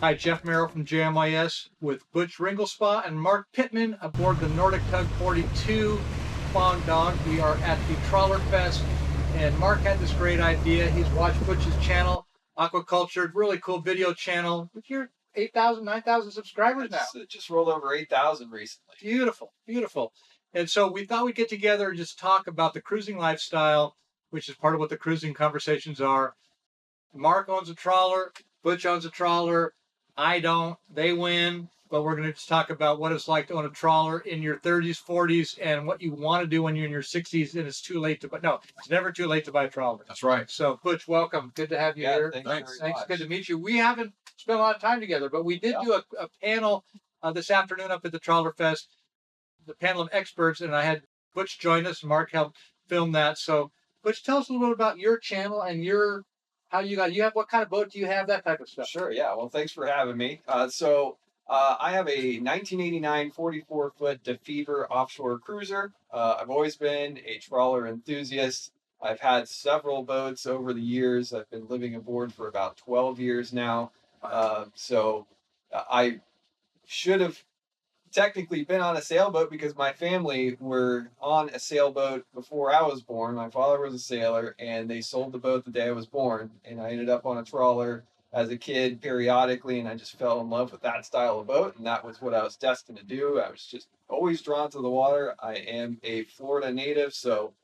Hi, Jeff Merrill from JMYS with Butch Ringelspaugh and Mark Pittman aboard the Nordic Tug 42 Long Dog. We are at the Trawler Fest, and Mark had this great idea. He's watched Butch's channel, Aqua-Cultured, really cool video channel. You're 8,000, 9,000 subscribers now. It just rolled over 8,000 recently. Beautiful, beautiful. And so we thought we'd get together and just talk about the cruising lifestyle, which is part of what the cruising conversations are. Mark owns a trawler, Butch owns a trawler. I don't. They win. But we're going to just talk about what it's like to own a trawler in your 30s, 40s, and what you want to do when you're in your 60s and it's too late to buy. No, it's never too late to buy a trawler. That's right. So, Butch, welcome. Good to have you here. Thanks. Good to meet you. We haven't spent a lot of time together, but we did do a panel this afternoon up at the Trawler Fest, the panel of experts, and I had Butch join us. Mark helped film that. So, Butch, tell us a little bit about your channel and how you have, what kind of boat do you have, that type of stuff. Sure, yeah. Well, thanks for having me. I have a 1989 44-foot DeFever offshore cruiser. I've always been a trawler enthusiast. I've had several boats over the years. I've been living aboard for about 12 years now. I should have technically been on a sailboat because my family were on a sailboat before I was born. My father was a sailor, and they sold the boat the day I was born, and I ended up on a trawler as a kid periodically, and I just fell in love with that style of boat, and that was what I was destined to do. I was just always drawn to the water. I am a Florida native, so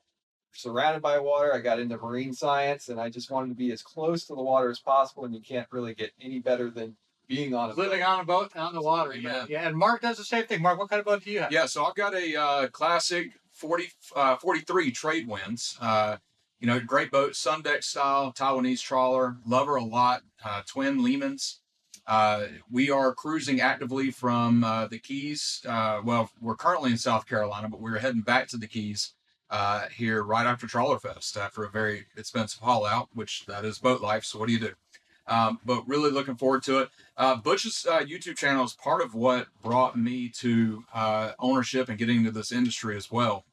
surrounded by water. I got into marine science, and I just wanted to be as close to the water as possible, and you can't really get any better than being on a living on a boat on the water. Yeah. And Mark does the same thing. Mark, what kind of boat do you have? Yeah, so I've got a classic 43 trade winds. Great boat, sun deck style, Taiwanese trawler. Love her a lot. Twin Lehmans. We are cruising actively from the Keys. We're currently in South Carolina, but we're heading back to the Keys here right after Trawler Fest after a very expensive haul out, which that is boat life. So what do you do? But really looking forward to it. Butch's YouTube channel is part of what brought me to ownership and getting into this industry as well.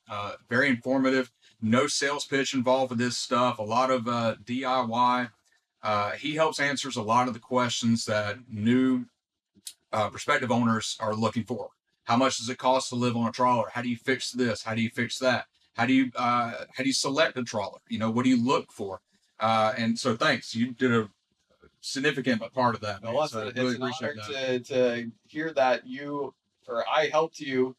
Very informative. No sales pitch involved with this stuff. A lot of DIY. He helps answers a lot of the questions that new prospective owners are looking for. How much does it cost to live on a trawler? How do you fix this? How do you fix that? How do you select a trawler? What do you look for? And so thanks. You did a significant part of that. Well, so it's really an honor to hear that I helped you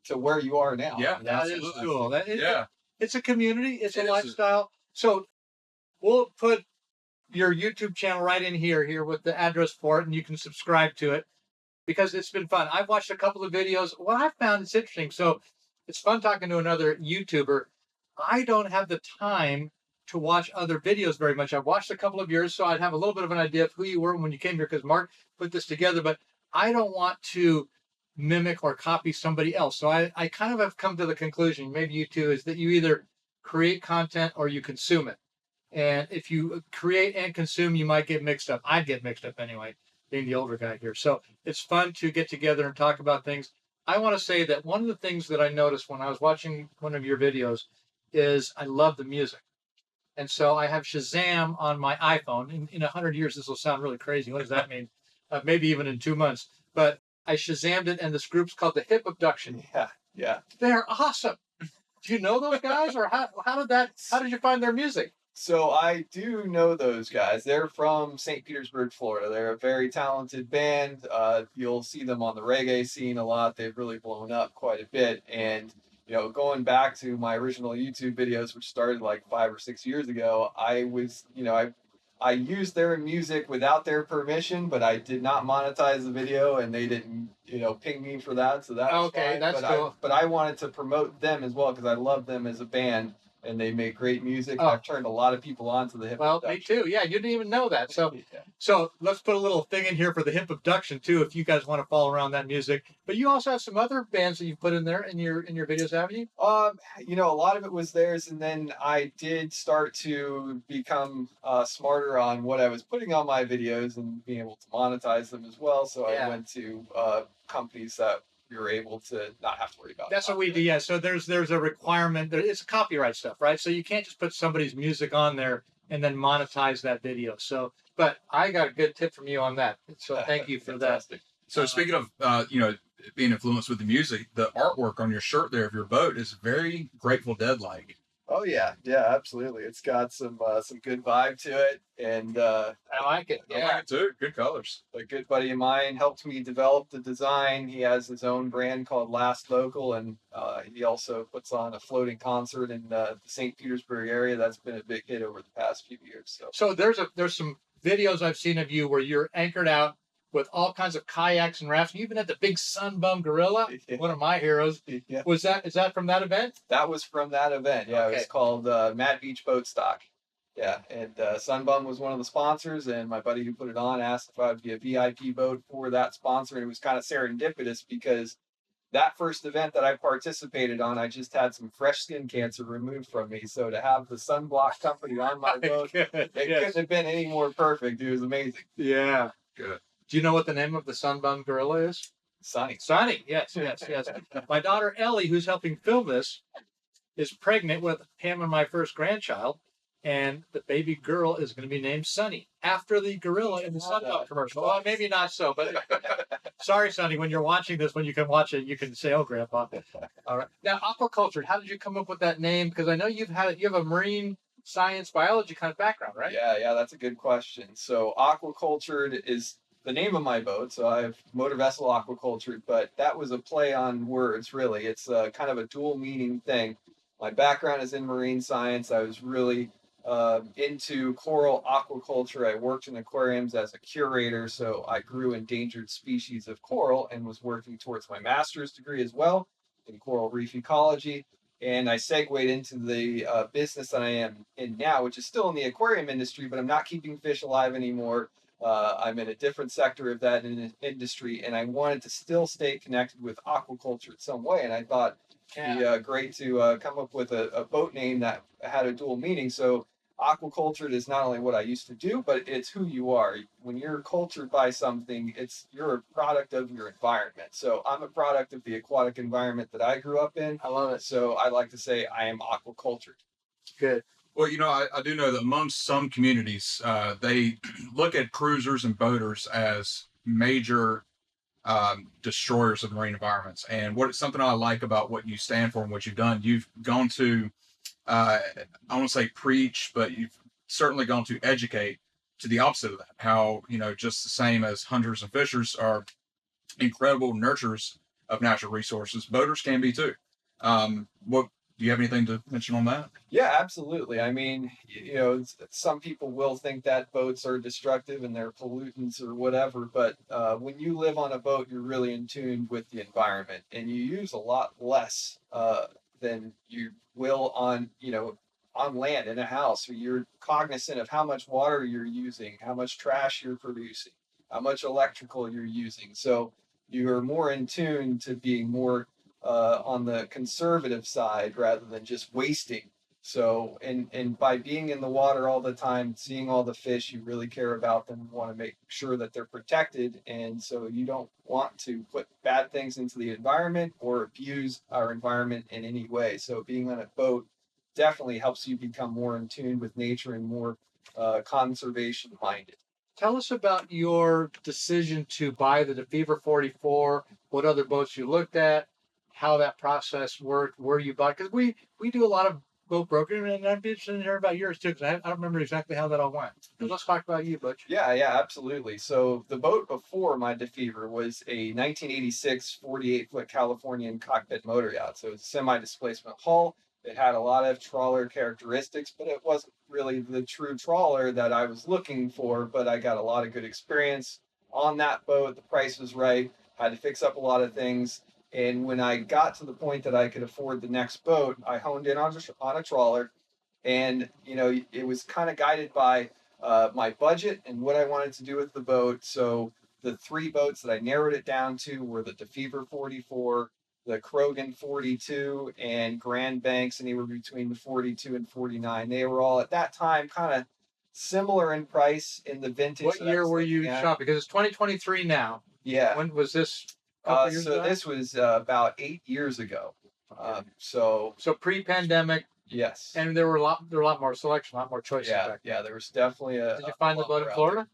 to where you are now. Yeah, that is cool. It's a community. It's a lifestyle. So we'll put your YouTube channel right in here with the address for it, and you can subscribe to it because it's been fun. I've watched a couple of videos. What I found is interesting. So it's fun talking to another YouTuber. I don't have the time to watch other videos very much. I've watched a couple of yours, so I'd have a little bit of an idea of who you were when you came here because Mark put this together, but I don't want to mimic or copy somebody else. So I kind of have come to the conclusion, maybe you too, is that you either create content or you consume it. And if you create and consume, you might get mixed up. I'd get mixed up anyway, being the older guy here. So it's fun to get together and talk about things. I want to say that one of the things that I noticed when I was watching one of your videos is I love the music. And so I have Shazam on my iPhone. In 100 years, this will sound really crazy. What does that mean? Maybe even in 2 months. But I Shazammed it, and this group's called the Hip Abduction. Yeah. They're awesome. Do you know those guys, or how did you find their music? So I do know those guys. They're from St. Petersburg, Florida. They're a very talented band. You'll see them on the reggae scene a lot. They've really blown up quite a bit. And going back to my original YouTube videos, which started like 5 or 6 years ago, I used their music without their permission, but I did not monetize the video, and they didn't, ping me for that. So that was okay. Fine. That's cool. But I wanted to promote them as well because I love them as a band. And they make great music. Oh. I've turned a lot of people on to the hip abduction. Me too. Yeah, you didn't even know that. So, So let's put a little thing in here for the hip abduction too, if you guys want to follow around that music. But you also have some other bands that you've put in there in your videos, haven't you? A lot of it was theirs, and then I did start to become smarter on what I was putting on my videos and being able to monetize them as well. So I went to companies that you're able to not have to worry about. That's what we do. Yeah. So there's a requirement. It's copyright stuff, right? So you can't just put somebody's music on there and then monetize that video. So, but I got a good tip from you on that. So thank you for that. So speaking of, being influenced with the music, the artwork on your shirt there of your boat is very Grateful Dead-like. Oh yeah, absolutely. It's got some good vibe to it, and I like it. I like it too. Good colors. a good buddy of mine helped me develop the design. He has his own brand called Last Local, and he also puts on a floating concert in the St. Petersburg area. That's been a big hit over the past few years. So there's some videos I've seen of you where you're anchored out with all kinds of kayaks and rafts. You even had the big sunbum gorilla, one of my heroes. Yeah. Is that from that event? That was from that event. Yeah, Okay. It was called Mad Beach Boat Stock. Yeah, and Sunbum was one of the sponsors, and my buddy who put it on asked if I would be a VIP boat for that sponsor, and it was kind of serendipitous because that first event that I participated on, I just had some fresh skin cancer removed from me. So to have the sunblock company on my boat, it couldn't have been any more perfect. It was amazing. Yeah. Good. Do you know what the name of the sunbum gorilla is? Sunny. Sonny. Yes. My daughter Ellie, who's helping film this, is pregnant with him and my first grandchild. And the baby girl is going to be named Sunny after the gorilla in the sunbum commercial. Well, maybe not so, but sorry, Sonny, when you're watching this, when you can watch it, you can say, "Oh, Grandpa." All right. Now, Aqua-Cultured, how did you come up with that name? Because I know you have a marine science biology kind of background, right? Yeah, that's a good question. So Aqua-Cultured is the name of my boat. So I have motor vessel Aqua-Cultured, but that was a play on words, really. It's kind of a dual meaning thing. My background is in marine science. I was really into coral aquaculture. I worked in aquariums as a curator, so I grew endangered species of coral and was working towards my master's degree as well in coral reef ecology. And I segued into the business that I am in now, which is still in the aquarium industry, but I'm not keeping fish alive anymore. I'm in a different sector of that industry, and I wanted to still stay connected with aquaculture in some way. And I thought it'd be great to come up with a boat name that had a dual meaning. So Aqua-Cultured is not only what I used to do, but it's who you are. When you're cultured by something, you're a product of your environment. So I'm a product of the aquatic environment that I grew up in. I love it. So I like to say I am aquacultured. Good. Well, I do know that amongst some communities, they look at cruisers and boaters as major destroyers of marine environments. And something I like about what you stand for and what you've done, you've gone to, I don't want to say preach, but you've certainly gone to educate to the opposite of that. How, just the same as hunters and fishers are incredible nurturers of natural resources, boaters can be too. Do you have anything to mention on that? Yeah, absolutely. I mean, some people will think that boats are destructive and they're pollutants or whatever, but when you live on a boat, you're really in tune with the environment, and you use a lot less than you will on land in a house. So you're cognizant of how much water you're using, how much trash you're producing, how much electrical you're using. So you're more in tune to being more on the conservative side rather than just wasting. So, and by being in the water all the time, seeing all the fish, you really care about them, want to make sure that they're protected. And so you don't want to put bad things into the environment or abuse our environment in any way. So being on a boat definitely helps you become more in tune with nature and more conservation minded. Tell us about your decision to buy the DeFever 44, what other boats you looked at, how that process worked, where you bought, because we do a lot of boat brokering, and I'd be interested to hear about yours too, because I don't remember exactly how that all went. So let's talk about you, Butch. Yeah, absolutely. So the boat before my DeFever was a 1986 48-foot Californian cockpit motor yacht. So it's a semi-displacement hull. It had a lot of trawler characteristics, but it wasn't really the true trawler that I was looking for, but I got a lot of good experience on that boat. The price was right. Had to fix up a lot of things. And when I got to the point that I could afford the next boat, I honed in on a trawler. And, it was kind of guided by my budget and what I wanted to do with the boat. So the three boats that I narrowed it down to were the DeFever 44, the Krogan 42, and Grand Banks, and they were between the 42 and 49. They were all at that time kind of similar in price in the vintage. What year were you shopping? Because it's 2023 now. Yeah. When was this? So this was about 8 years ago. So pre-pandemic. Yes. And there were a lot more selection, a lot more choices back then. Yeah, there was definitely a. Did you find the boat in Florida?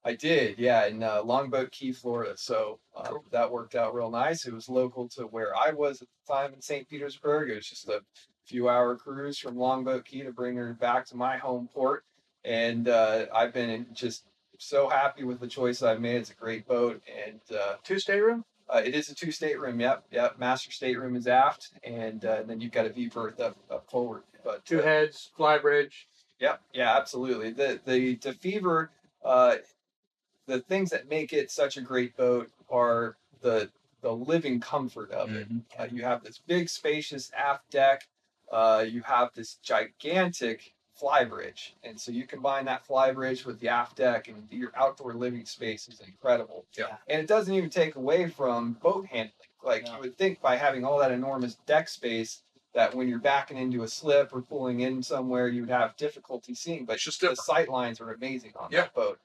I did, yeah, in Longboat Key, Florida. So Cool. that worked out real nice. It was local to where I was at the time in St. Petersburg. It was just a few-hour cruise from Longboat Key to bring her back to my home port. And I've been just so happy with the choice I've made. It's a great boat, and 2 stateroom? it is a 2 stateroom. Yep. Master stateroom is aft, and then you've got a V berth up forward. But 2 heads, fly bridge. Yep. Yeah, absolutely. The DeFever, the things that make it such a great boat are the living comfort of it. You have this big, spacious aft deck. You have this gigantic fly bridge, and so you combine that fly bridge with the aft deck, and your outdoor living space is incredible. Yeah. And it doesn't even take away from boat handling. Like you would think, by having all that enormous deck space, that when you're backing into a slip or pulling in somewhere, you would have difficulty seeing. But Just the sight lines are amazing on that boat.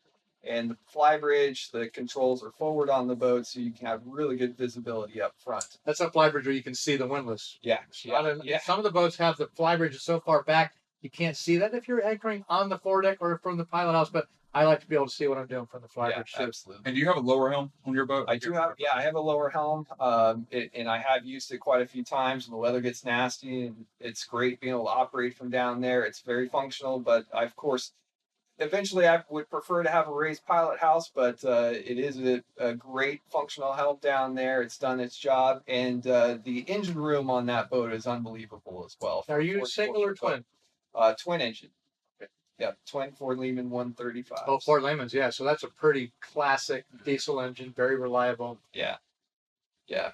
And the fly bridge, the controls are forward on the boat, so you can have really good visibility up front. That's a fly bridge where you can see the windlass. Yeah. Some of the boats have the fly bridge so far back you can't see that if you're anchoring on the foredeck or from the pilot house. But I like to be able to see what I'm doing from the fly bridge. Absolutely. And do you have a lower helm on your boat? I do have. Yeah, I have a lower helm. And I have used it quite a few times when the weather gets nasty, and it's great being able to operate from down there. It's very functional, but of course, eventually I would prefer to have a raised pilot house, but it is a great functional helm down there. It's done its job, and the engine room on that boat is unbelievable as well. Are you single or twin? Twin engine. Okay. Yeah, twin Ford Lehman 135. Oh, Ford Lehman's, yeah. So that's a pretty classic diesel engine, very reliable. Yeah.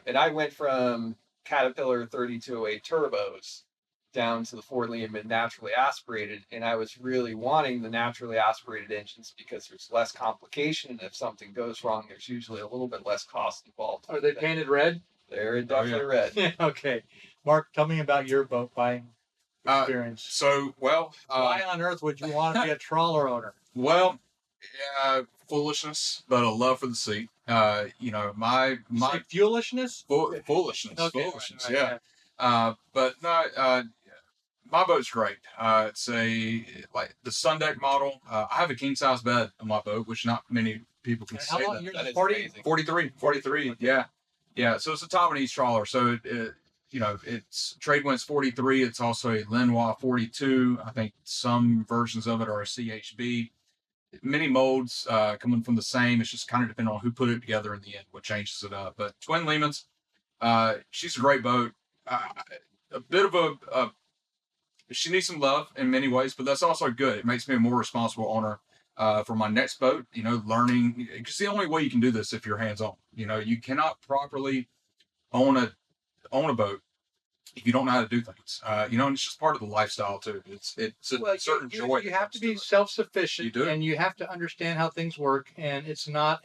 And I went from Caterpillar 3208 turbos down to the Ford Lehman naturally aspirated, and I was really wanting the naturally aspirated engines because there's less complication, and if something goes wrong, there's usually a little bit less cost involved. Are they painted red? They're definitely red. Okay. Mark, tell me about your boat buying experience. Why on earth would you want to be a trawler owner? Well, foolishness, but a love for the sea. My fuelishness? Foolishness. Okay, Foolishness. right. But no, my boat's great. It's the sun deck model. I have a king size bed on my boat, which not many people can say. How long? That. You're That is 40? amazing. 43. Yeah. So it's a Taiwanese trawler. So it's trade wind's 43. It's also a Lenoir 42. I think some versions of it are a CHB. Many molds coming from the same. It's just kind of depending on who put it together in the end, what changes it up. But twin Lehman's, she's a great boat. A bit of she needs some love in many ways, but that's also good. It makes me a more responsible owner for my next boat. Learning, because the only way you can do this if you're hands-on. You cannot properly own a boat if you don't know how to do things. And it's just part of the lifestyle too. It's a certain joy. You have to be self-sufficient, You do. and you have to understand how things work. And it's not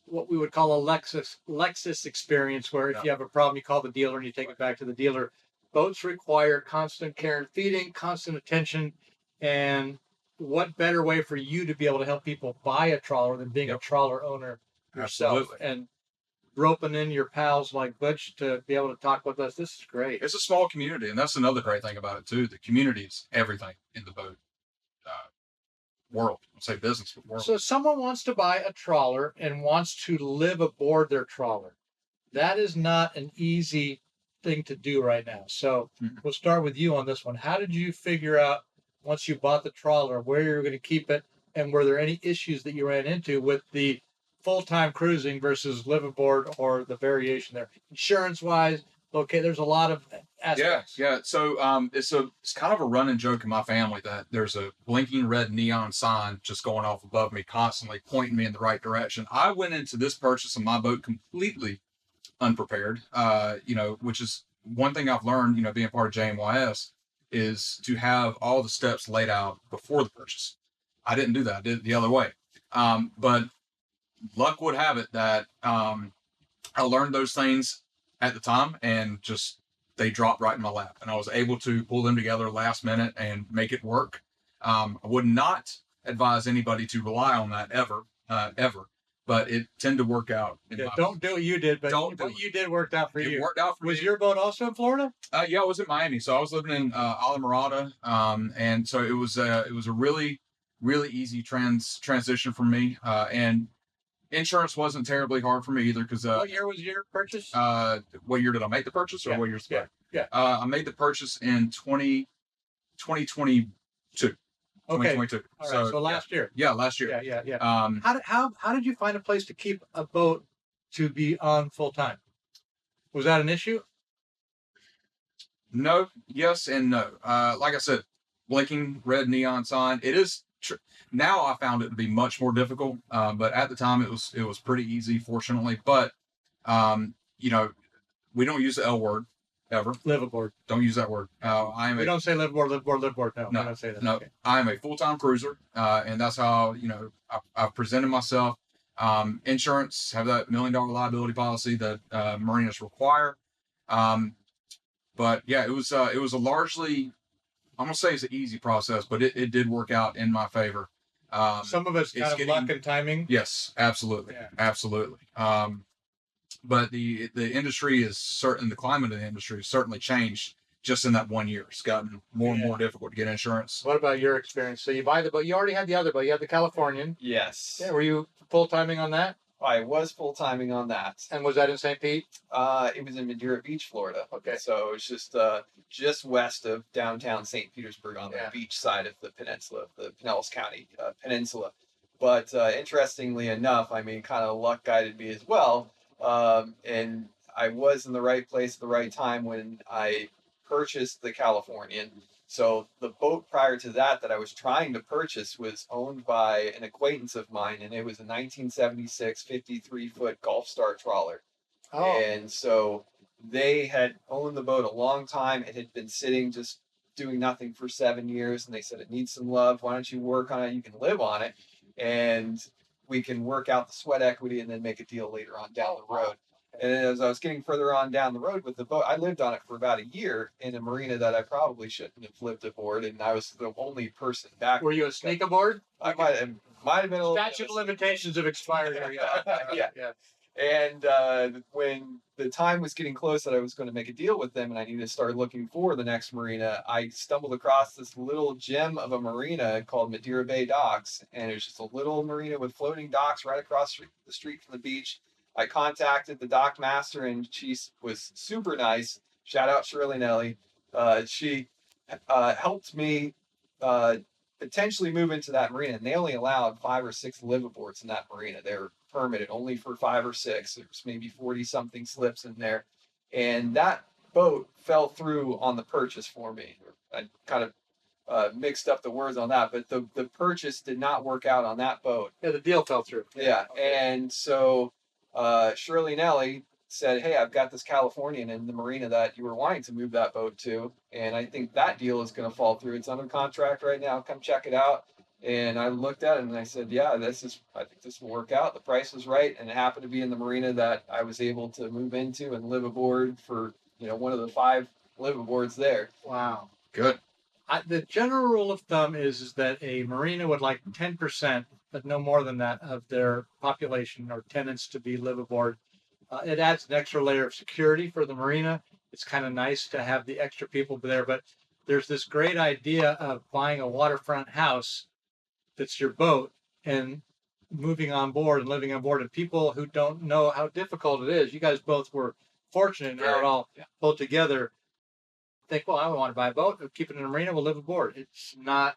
what we would call a Lexus experience, where if you have a problem, you call the dealer and you take it back to the dealer. Boats require constant care and feeding, constant attention, and what better way for you to be able to help people buy a trawler than being a trawler owner yourself? Absolutely. And roping in your pals like Butch to be able to talk with us. This is great. It's a small community, and that's another great thing about it too. The community is everything in the boat world. I'll say business, but world. So someone wants to buy a trawler and wants to live aboard their trawler. That is not an easy thing to do right now. So we'll start with you on this one. How did you figure out, once you bought the trawler, where you were going to keep it, and were there any issues that you ran into with the full-time cruising versus live aboard, or the variation there, insurance-wise? Okay, there's a lot of aspects. Yeah. So it's kind of a running joke in my family that there's a blinking red neon sign just going off above me, constantly pointing me in the right direction. I went into this purchase of my boat completely unprepared. Which is one thing I've learned, being part of JMYS, is to have all the steps laid out before the purchase. I didn't do that. I did it the other way. But luck would have it that I learned those things at the time, and just they dropped right in my lap, and I was able to pull them together last minute and make it work. I would not advise anybody to rely on that ever. but it tended to work out. Don't do what you did, but don't what you did worked out for you. It worked out for me. Was your boat also in Florida? Yeah, I was in Miami, so I was living in Alamorada, and so it was a really easy transition for me, and insurance wasn't terribly hard for me either because what year was your purchase? What year did I make the purchase, or what year's the yeah. I made the purchase in 2022. Okay. 2022. All right. So last year. Yeah, last year. Yeah. How did you find a place to keep a boat to be on full time? Was that an issue? No, yes, and no. Like I said, blinking red neon sign. It is now I found it to be much more difficult, but at the time it was pretty easy, fortunately. But you know, we don't use the L word ever. Live aboard. Don't use that word. We don't say live aboard. No, no, I don't say that. No, okay. I am a full-time cruiser, and that's how I've presented myself. Insurance, have that $1 million liability policy that marinas require. But yeah, it was a largely, I'm gonna say it's an easy process, but it did work out in my favor. Some of it's kind of luck and timing. Yes, absolutely, absolutely. But the industry is certain. The climate of the industry has certainly changed just in that 1 year. It's gotten more and more difficult to get insurance. What about your experience? So you buy the boat. You already had the other boat. You had the Californian. Yes. Yeah. Were you full timing on that? I was full timing on that. And was that in St. Pete? It was in Madeira Beach, Florida. Okay. So it's just west of downtown St. Petersburg on the beach side of the peninsula, the Pinellas County peninsula. But interestingly enough, I mean, kind of luck guided me as well. And I was in the right place at the right time when I purchased the Californian. So the boat prior to that I was trying to purchase was owned by an acquaintance of mine, and it was a 1976 53-foot Gulf Star trawler. Oh. And so they had owned the boat a long time. It had been sitting just doing nothing for 7 years, and they said, it needs some love. Why don't you work on it? You can live on it, and we can work out the sweat equity and then make a deal later on down the road. And as I was getting further on down the road with the boat, I lived on it for about a year in a marina that I probably shouldn't have lived aboard, and I was the only person back. Were you a sneak aboard? I might have been a little. Statute of limitations have expired. Yeah. And when the time was getting close that I was going to make a deal with them and I needed to start looking for the next marina, I stumbled across this little gem of a marina called Madeira Bay Docks, and it was just a little marina with floating docks right across the street from the beach. I contacted the dock master, and she was super nice. Shout out Shirley Nelly. She helped me potentially move into that marina, and they only allowed 5 or 6 liveaboards in that marina. They were permitted only for 5 or 6. There's maybe 40-something slips in there, and that boat fell through on the purchase for me. I kind of mixed up the words on that, but the purchase did not work out on that boat. Yeah, the deal fell through. Yeah, and so Shirley Nelly said, hey, I've got this Californian in the marina that you were wanting to move that boat to, and I think that deal is going to fall through. It's under contract right now. Come check it out. And I looked at it and I said, yeah, I think this will work out. The price was right, and it happened to be in the marina that I was able to move into and live aboard for, one of the 5 liveaboards there. Wow. Good. The general rule of thumb is that a marina would like 10%, but no more than that, of their population or tenants to be live aboard. It adds an extra layer of security for the marina. It's kind of nice to have the extra people there, but there's this great idea of buying a waterfront house that's your boat and moving on board and living on board. And people who don't know how difficult it is, you guys both were fortunate in how it all pulled together. Think, well, I want to buy a boat, keep it in a marina, we'll live aboard. It's not.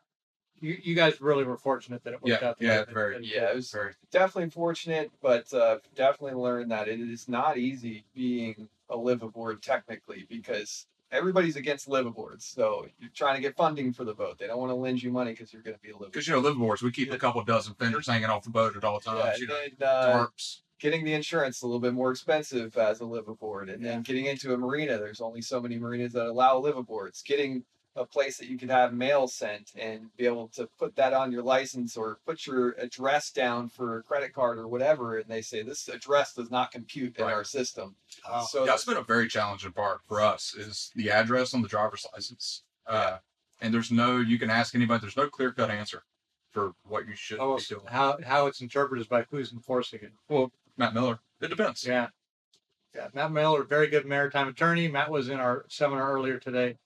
You guys really were fortunate that it worked out. It was definitely fortunate, but definitely learned that it is not easy being a live aboard technically, because everybody's against live aboards. So you're trying to get funding for the boat. They don't want to lend you money because you're going to be a live. Because live aboards, we keep a couple dozen fenders hanging off the boat at all times. Tarps. Getting the insurance is a little bit more expensive as a live aboard, and then getting into a marina. There's only so many marinas that allow live aboards. Getting a place that you can have mail sent and be able to put that on your license or put your address down for a credit card or whatever, and they say this address does not compute in our system. So that's been a very challenging part for us, is the address on the driver's license. And you can ask anybody, there's no clear-cut answer for what you should Oh, be doing. how it's interpreted is by who's enforcing it. Well, Matt Miller. It depends. Yeah. Yeah, Matt Miller, very good maritime attorney. Matt was in our seminar earlier today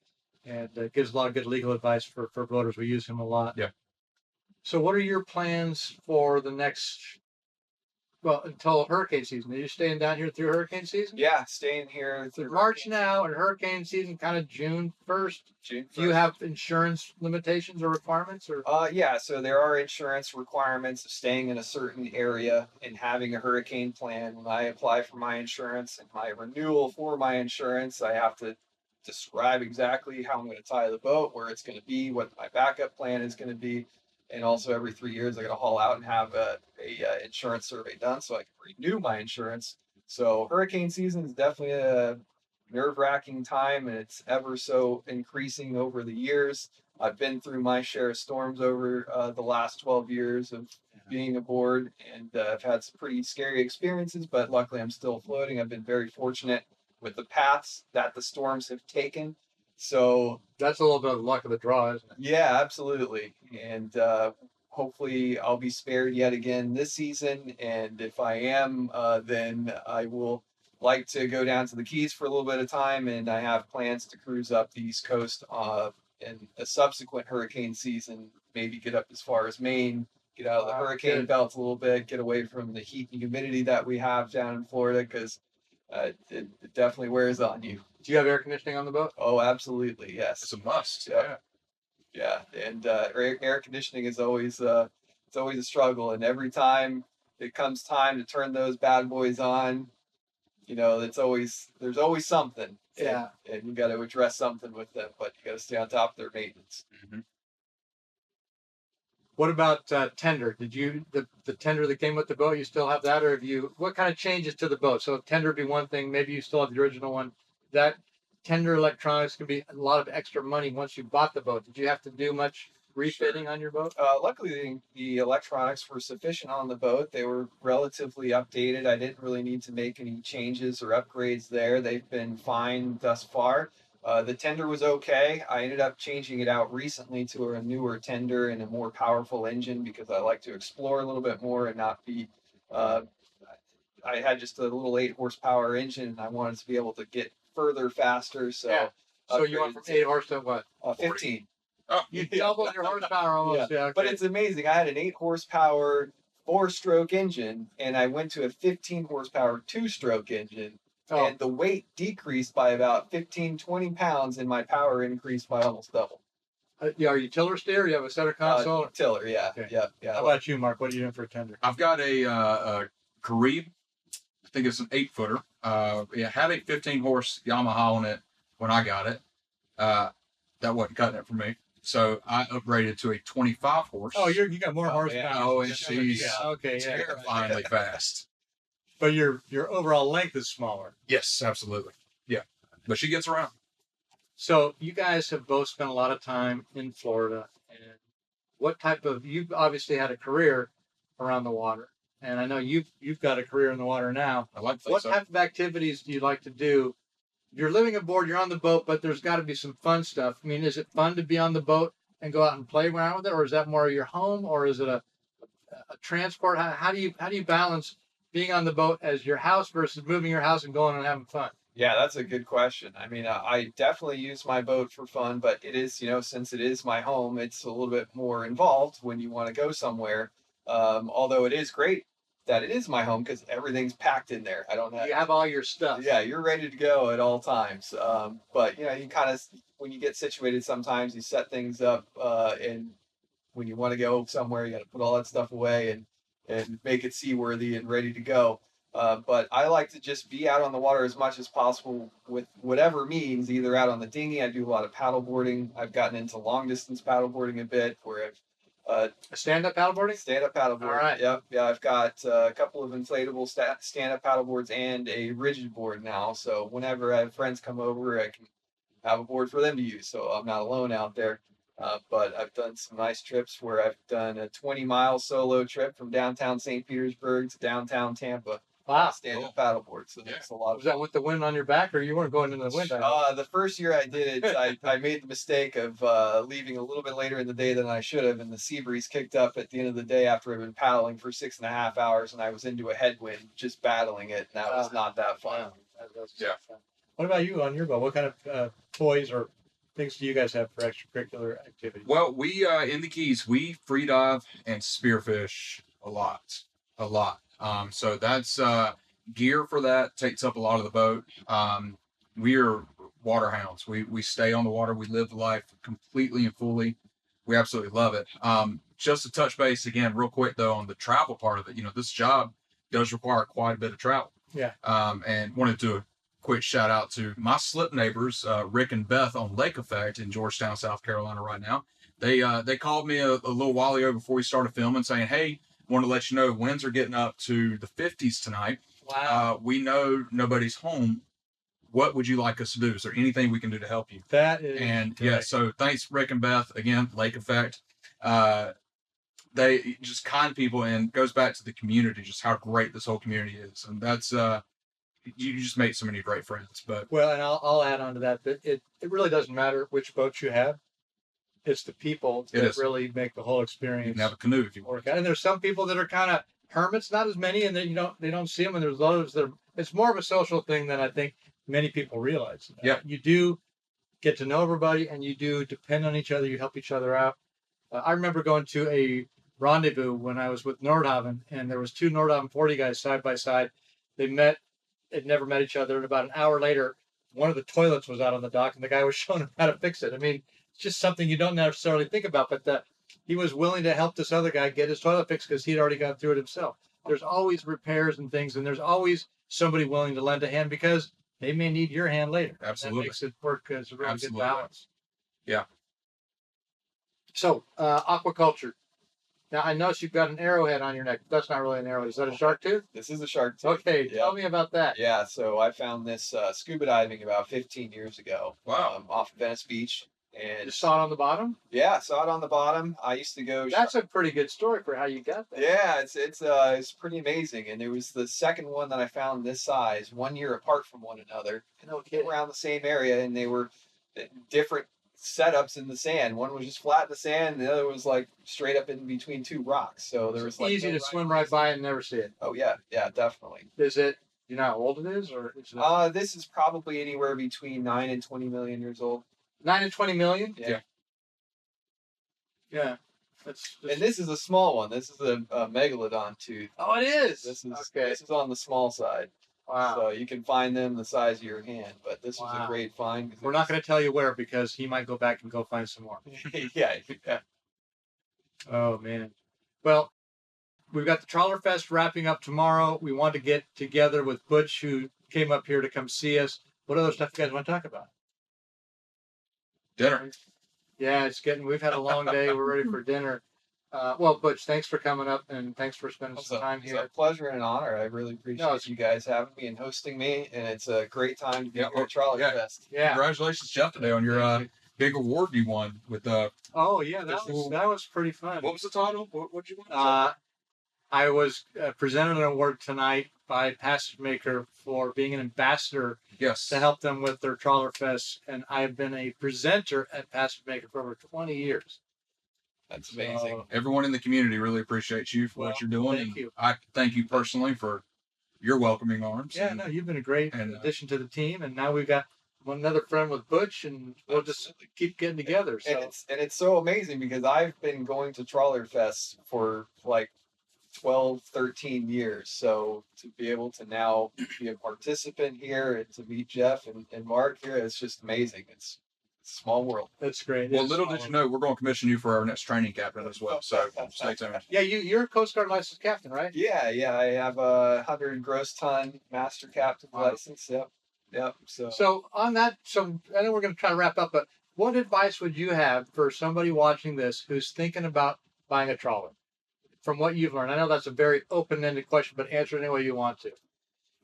and gives a lot of good legal advice for boaters. We use him a lot. Yeah. So what are your plans for the next, well, until hurricane season? Are you staying down here through hurricane season? Yeah, staying here It's through March now and hurricane season kind of June 1st. June 1st. Do you have insurance limitations or requirements? Or Yeah, so there are insurance requirements of staying in a certain area and having a hurricane plan. When I apply for my insurance and my renewal for my insurance, I have to describe exactly how I'm going to tie the boat, where it's going to be, what my backup plan is going to be, and also every 3 years I got to haul out and have a insurance survey done so I can renew my insurance. So hurricane season is definitely a nerve-wracking time, and it's ever so increasing over the years. I've been through my share of storms over the last 12 years of being aboard, and I've had some pretty scary experiences, but luckily I'm still floating. I've been very fortunate with the paths that the storms have taken. So that's a little bit of the luck of the draw, isn't it? yeah, absolutely. And hopefully I'll be spared yet again this season. And if I am, then I will like to go down to the Keys for a little bit of time. And I have plans to cruise up the East Coast in a subsequent hurricane season, maybe get up as far as Maine, get out of the hurricane belt a little bit, get away from the heat and humidity that we have down in Florida, because it definitely wears on you. Do you have air conditioning on the boat? Oh, absolutely, yes. It's a must. Yeah. Yeah, and air conditioning is always it's always a struggle, and every time it comes time to turn those bad boys on, you know, there's always something. Yeah, and you got to address something with them, but you got to stay on top of their maintenance. Mm-hmm. What about tender? Did you the tender that came with the boat? You still have that, or have you? What kind of changes to the boat? So tender would be one thing. Maybe you still have the original one. That tender electronics can be a lot of extra money once you bought the boat. Did you have to do much refitting on your boat? Luckily, the electronics were sufficient on the boat. They were relatively updated. I didn't really need to make any changes or upgrades there. They've been fine thus far. The tender was okay. I ended up changing it out recently to a newer tender and a more powerful engine because I like to explore a little bit more and not be. I had just a little 8 horsepower engine, and I wanted to be able to get further faster. So, yeah. So you went from 8 horse to what? 15. Oh, you doubled your horsepower almost. Yeah, okay. But it's amazing. I had an 8 horsepower 4-stroke engine, and I went to a 15 horsepower 2-stroke engine. Oh. And the weight decreased by about 15, 20 pounds, and my power increased by almost double. Yeah, are you tiller steer? You have a center console? Tiller, yeah. Okay. Yeah. How about you, Mark? What are you doing for a tender? I've got a Kareem. I think it's an 8-footer. It had a 15 horse Yamaha on it when I got it. That wasn't cutting it for me. So I upgraded to a 25 horse. Oh, you got more horsepower. Yeah. Oh, and she's terrifyingly fast. But your overall length is smaller. Yes, absolutely. Yeah. But she gets around. So you guys have both spent a lot of time in Florida. And what type of, you've obviously had a career around the water. And I know you've got a career in the water now. I like that. What type of activities do you like to do? You're living aboard, you're on the boat, but there's got to be some fun stuff. I mean, is it fun to be on the boat and go out and play around with it? Or is that more your home? Or is it a transport? How do you balance being on the boat as your house versus moving your house and going and having fun? Yeah, that's a good question. I mean, I definitely use my boat for fun, but it is, since it is my home, it's a little bit more involved when you want to go somewhere. Although it is great that it is my home because everything's packed in there. You have all your stuff. Yeah, you're ready to go at all times. But you kind of, when you get situated, sometimes you set things up, and when you want to go somewhere, you got to put all that stuff away and make it seaworthy and ready to go. But I like to just be out on the water as much as possible with whatever means, either out on the dinghy. I do a lot of paddle boarding. I've gotten into long distance paddle boarding a bit where I've stand-up paddleboarding? Stand-up paddleboard. All right. Yep. Yeah, I've got a couple of inflatable stand-up paddleboards and a rigid board now. So whenever I have friends come over, I can have a board for them to use. So I'm not alone out there. But I've done some nice trips where I've done a 20-mile solo trip from downtown St. Petersburg to downtown Tampa. Wow. stand-up paddleboard. So that's a lot of Was that with the wind on your back, or you weren't going into the wind? The first year I did it, I made the mistake of leaving a little bit later in the day than I should have, and the sea breeze kicked up at the end of the day after I'd been paddling for 6.5 hours, and I was into a headwind just battling it, and that was not that fun. Yeah. What about you on your boat? What kind of toys or things do you guys have for extracurricular activities? Well, we in the Keys we free dive and spearfish a lot. So that's gear for that takes up a lot of the boat. We're water hounds. We stay on the water. We live the life completely and fully. We absolutely love it. Just to touch base again, real quick though, on the travel part of it. This job does require quite a bit of travel. Yeah. And wanted to quick shout out to my slip neighbors, Rick and Beth on Lake Effect in Georgetown, South Carolina right now. They called me a little while ago before we started filming saying, hey, want to let you know winds are getting up to the 50s tonight. Wow. We know nobody's home. What would you like us to do? Is there anything we can do to help you? That is great. So thanks, Rick and Beth, again, Lake Effect. They just kind people, and goes back to the community, just how great this whole community is. And that's you just make so many great friends. But well, and I'll add on to that it really doesn't matter which boat you have. It's the people that really make the whole experience. You can have a canoe if you want. And there's some people that are kind of hermits, not as many, and they don't see them. And there's those that it's more of a social thing than I think many people realize. Yeah, you do get to know everybody, and you do depend on each other. You help each other out. I remember going to a rendezvous when I was with Nordhaven, and there was two Nordhaven 40 guys side by side. They'd never met each other, and about an hour later, one of the toilets was out on the dock, and the guy was showing him how to fix it. I mean, it's just something you don't necessarily think about, but he was willing to help this other guy get his toilet fixed because he'd already gone through it himself. There's always repairs and things, and there's always somebody willing to lend a hand because they may need your hand later. Absolutely. That makes it work as a really good balance. Yeah. So, Aqua-Cultured. Now, I noticed you've got an arrowhead on your neck. That's not really an arrow. Is that a shark tooth? This is a shark tooth. Okay, tell me about that. Yeah, so I found this scuba diving about 15 years ago. Wow. Off Venice Beach. And you saw it on the bottom? Yeah, saw it on the bottom. I used to go. That's a pretty good story for how you got that. Yeah, it's pretty amazing. And it was the second one that I found this size, 1 year apart from one another, around the same area, and they were different setups in the sand. One was just flat in the sand, and the other was like straight up in between two rocks. So there was like easy to swim right by and never see it. Oh yeah, definitely. Is it? You know how old it is, or is it? This is probably anywhere between 9 and 20 million years old. 9 and 20 million? Yeah. Yeah. And this is a small one. This is a megalodon tooth. Oh, it is. This is on the small side. Wow. So you can find them the size of your hand, but this was a great find. We're not going to tell you where because he might go back and go find some more. Yeah. Oh man. Well, we've got the Trawler Fest wrapping up tomorrow. We want to get together with Butch, who came up here to come see us. What other stuff you guys want to talk about? Dinner. Yeah, we've had a long day. We're ready for dinner. Well, Butch, thanks for coming up and thanks for spending some time here. It's a pleasure and an honor. I really appreciate you guys having me and hosting me, and it's a great time to be here at Trawler Fest. Yeah. Congratulations, Jeff, today on your big award you won with Oh yeah, that was pretty fun. What was the title? What'd you win? I was presented an award tonight by Passage Maker for being an ambassador to help them with their Trawler Fest, and I've been a presenter at Passage Maker for over 20 years. That's amazing. Everyone in the community really appreciates you for what you're doing. Thank you. I thank you personally for your welcoming arms. Yeah, no, you've been a great addition to the team, and now we've got another friend with Butch, and we'll just keep getting together. So. And it's so amazing because I've been going to Trawler Fest for like 12, 13 years. So to be able to now be a participant here and to meet Jeff and Mark here, it's just amazing. It's a small world. That's great. Well, little did you know, we're going to commission you for our next training captain as well. So stay tuned. Yeah, you're a Coast Guard licensed captain, right? Yeah. I have a 100 gross ton master captain license. Yep. So on that, I know we're going to try to wrap up, but what advice would you have for somebody watching this who's thinking about buying a trawler? From what you've learned, I know that's a very open-ended question, but answer it any way you want to.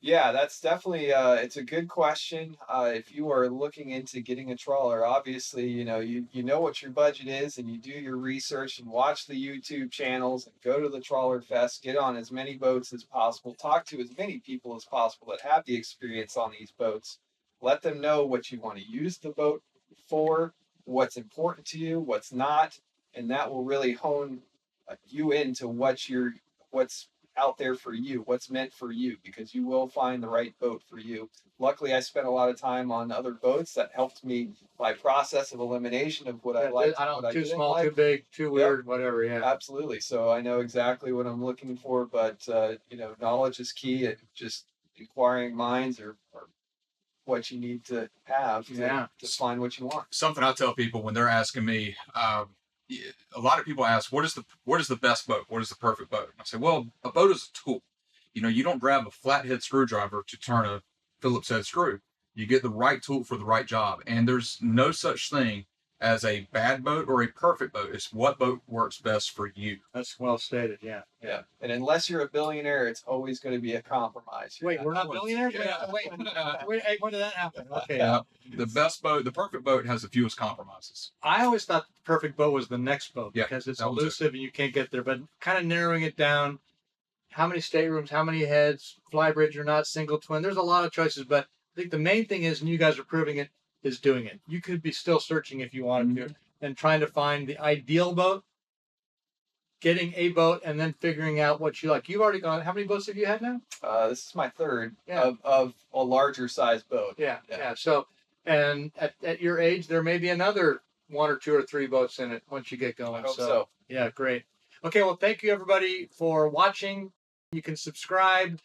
Yeah, that's definitely it's a good question. If you are looking into getting a trawler, obviously, you know what your budget is and you do your research and watch the YouTube channels and go to the Trawler Fest, get on as many boats as possible, talk to as many people as possible that have the experience on these boats. Let them know what you want to use the boat for, what's important to you, what's not, and that will really hone you into what's out there for you, what's meant for you, because you will find the right boat for you. Luckily, I spent a lot of time on other boats that helped me by process of elimination of what I liked. I don't, what I too didn't small, like. too big, too weird, whatever. Yeah. Absolutely. So I know exactly what I'm looking for, but knowledge is key. Just inquiring minds or what you need to have to find what you want. Something I tell people when they're asking me, a lot of people ask, what is the best boat? What is the perfect boat? And I say, well, a boat is a tool. You don't grab a flathead screwdriver to turn a Phillips head screw. You get the right tool for the right job. And there's no such thing as a bad boat or a perfect boat. It's what boat works best for you. That's well stated. Yeah. Yeah. And unless you're a billionaire, it's always going to be a compromise. Wait, we're not billionaires? Yeah. Wait, when did that happen? Okay. Yeah. The perfect boat has the fewest compromises. I always thought the perfect boat was the next boat because it's that was elusive and you can't get there, but kind of narrowing it down, how many staterooms, how many heads, flybridge or not, single twin, there's a lot of choices, but I think the main thing is, and you guys are proving it, is doing it. You could be still searching if you wanted to and trying to find the ideal boat, getting a boat, and then figuring out what you like. You've already gone, how many boats have you had now? This is my third of a larger size boat. Yeah. So, and at your age, there may be another 1 or 2 or 3 boats in it once you get going. I hope so. Yeah, great. Okay, well, thank you everybody for watching. You can subscribe,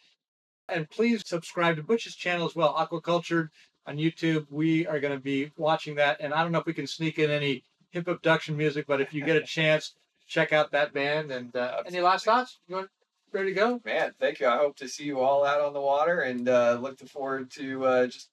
and please subscribe to Butch's channel as well, Aqua-Cultured on YouTube. We are going to be watching that, and I don't know if we can sneak in any hip abduction music, but if you get a chance, check out that band. And any last thoughts? You ready to go? Man, thank you. I hope to see you all out on the water, and look forward to just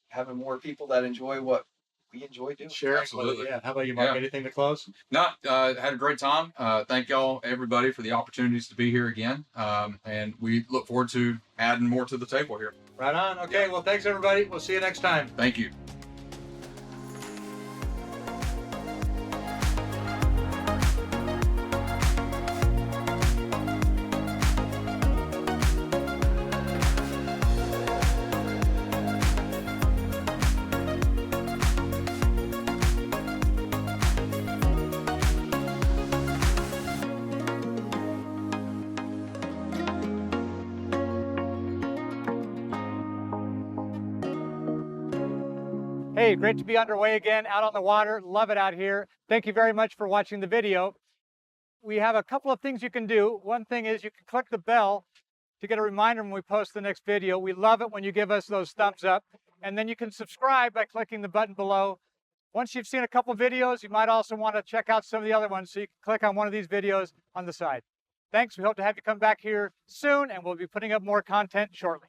having more people that enjoy what we enjoy doing. Sure, absolutely. Yeah. How about you, Mark? Yeah. Anything to close? No, had a great time. Thank y'all, everybody, for the opportunities to be here again. And we look forward to adding more to the table here. Right on. Okay, well, thanks everybody. We'll see you next time. Thank you. Hey, great to be underway again, out on the water. Love it out here. Thank you very much for watching the video. We have a couple of things you can do. One thing is you can click the bell to get a reminder when we post the next video. We love it when you give us those thumbs up. And then you can subscribe by clicking the button below. Once you've seen a couple videos, you might also want to check out some of the other ones, so you can click on one of these videos on the side. Thanks. We hope to have you come back here soon, and we'll be putting up more content shortly.